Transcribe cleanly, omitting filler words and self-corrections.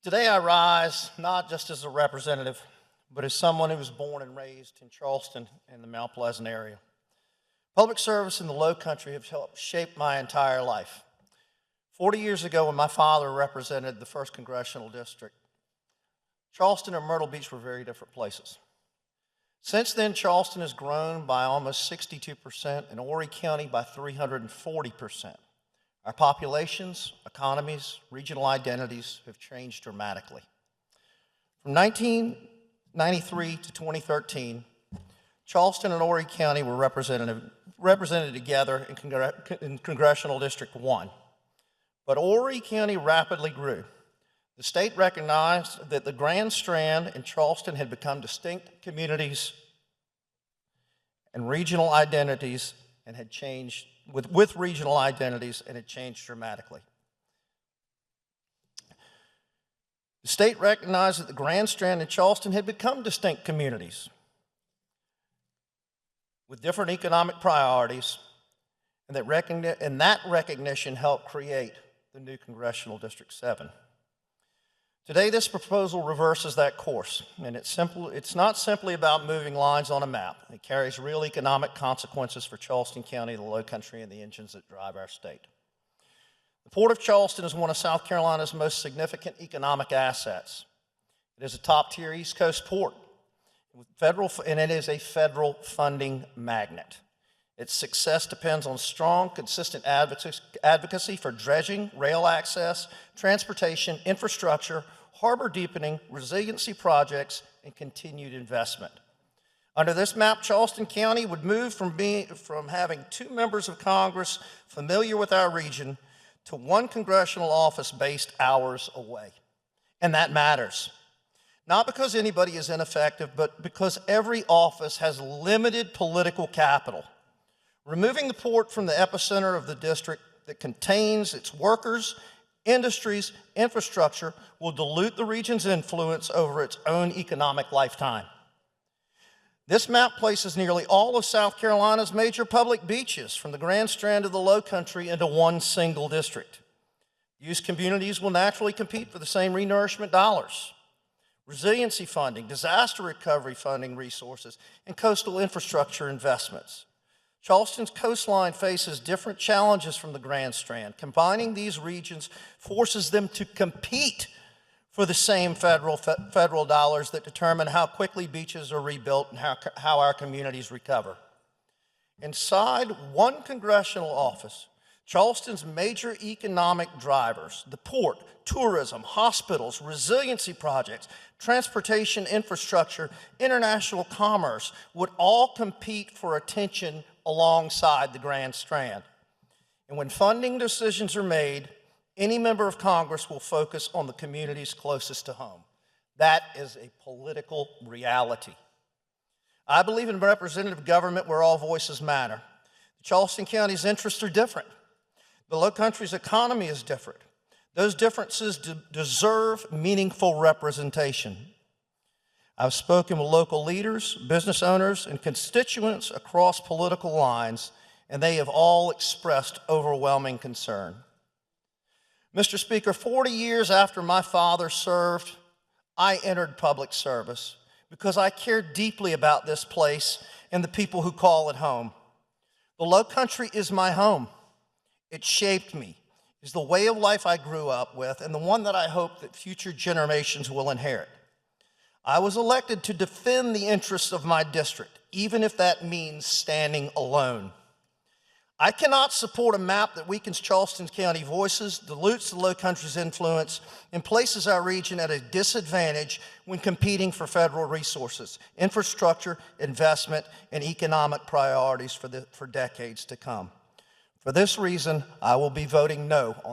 Today I rise not just as a representative, but as someone who was born and raised in Charleston and the Mount Pleasant area. Public service in the Lowcountry have helped shape my entire life. 40 years ago, when my father represented the 1st Congressional District, Charleston and Myrtle Beach were very different places. Since then, Charleston has grown by almost 62% and Horry County by 340%. Our populations, economies, regional identities have changed dramatically. From 1993 to 2013, Charleston and Horry County were represented together in Congressional District 1. But Horry County rapidly grew. The state recognized that the Grand Strand and Charleston had become distinct communities and regional identities and had changed with regional identities and had changed dramatically. The state recognized that the Grand Strand and Charleston had become distinct communities with different economic priorities, and that recognition helped create the new Congressional District 7. Today, this proposal reverses that course, and it's not simply about moving lines on a map. It carries real economic consequences for Charleston County, the Lowcountry, and the engines that drive our state. The Port of Charleston is one of South Carolina's most significant economic assets. It is a top-tier East Coast port, and it is a federal funding magnet. Its success depends on strong, consistent advocacy for dredging, rail access, transportation, infrastructure, harbor deepening, resiliency projects, and continued investment. Under this map, Charleston County would move from having 2 members of Congress familiar with our region to 1 congressional office based hours away. And that matters. Not because anybody is ineffective, but because every office has limited political capital. Removing the port from the epicenter of the district that contains its workers, industries, infrastructure will dilute the region's influence over its own economic lifetime. This map places nearly all of South Carolina's major public beaches from the Grand Strand of the Lowcountry into 1 single district. These communities will naturally compete for the same renourishment dollars, resiliency funding, disaster recovery funding resources, and coastal infrastructure investments. Charleston's coastline faces different challenges from the Grand Strand. Combining these regions forces them to compete for the same federal dollars that determine how quickly beaches are rebuilt and how our communities recover. Inside 1 congressional office, Charleston's major economic drivers, the port, tourism, hospitals, resiliency projects, transportation infrastructure, international commerce, would all compete for attention alongside the Grand Strand. And when funding decisions are made, any member of Congress will focus on the communities closest to home. That is a political reality. I believe in representative government where all voices matter. Charleston County's interests are different. The Lowcountry's economy is different. Those differences deserve meaningful representation. I've spoken with local leaders, business owners, and constituents across political lines, and they have all expressed overwhelming concern. Mr. Speaker, 40 years after my father served, I entered public service because I care deeply about this place and the people who call it home. The Lowcountry is my home. It shaped me. It's the way of life I grew up with and the one that I hope that future generations will inherit. I was elected to defend the interests of my district, even if that means standing alone. I cannot support a map that weakens Charleston County voices, dilutes the Lowcountry's influence, and places our region at a disadvantage when competing for federal resources, infrastructure, investment, and economic priorities for decades to come. For this reason, I will be voting no on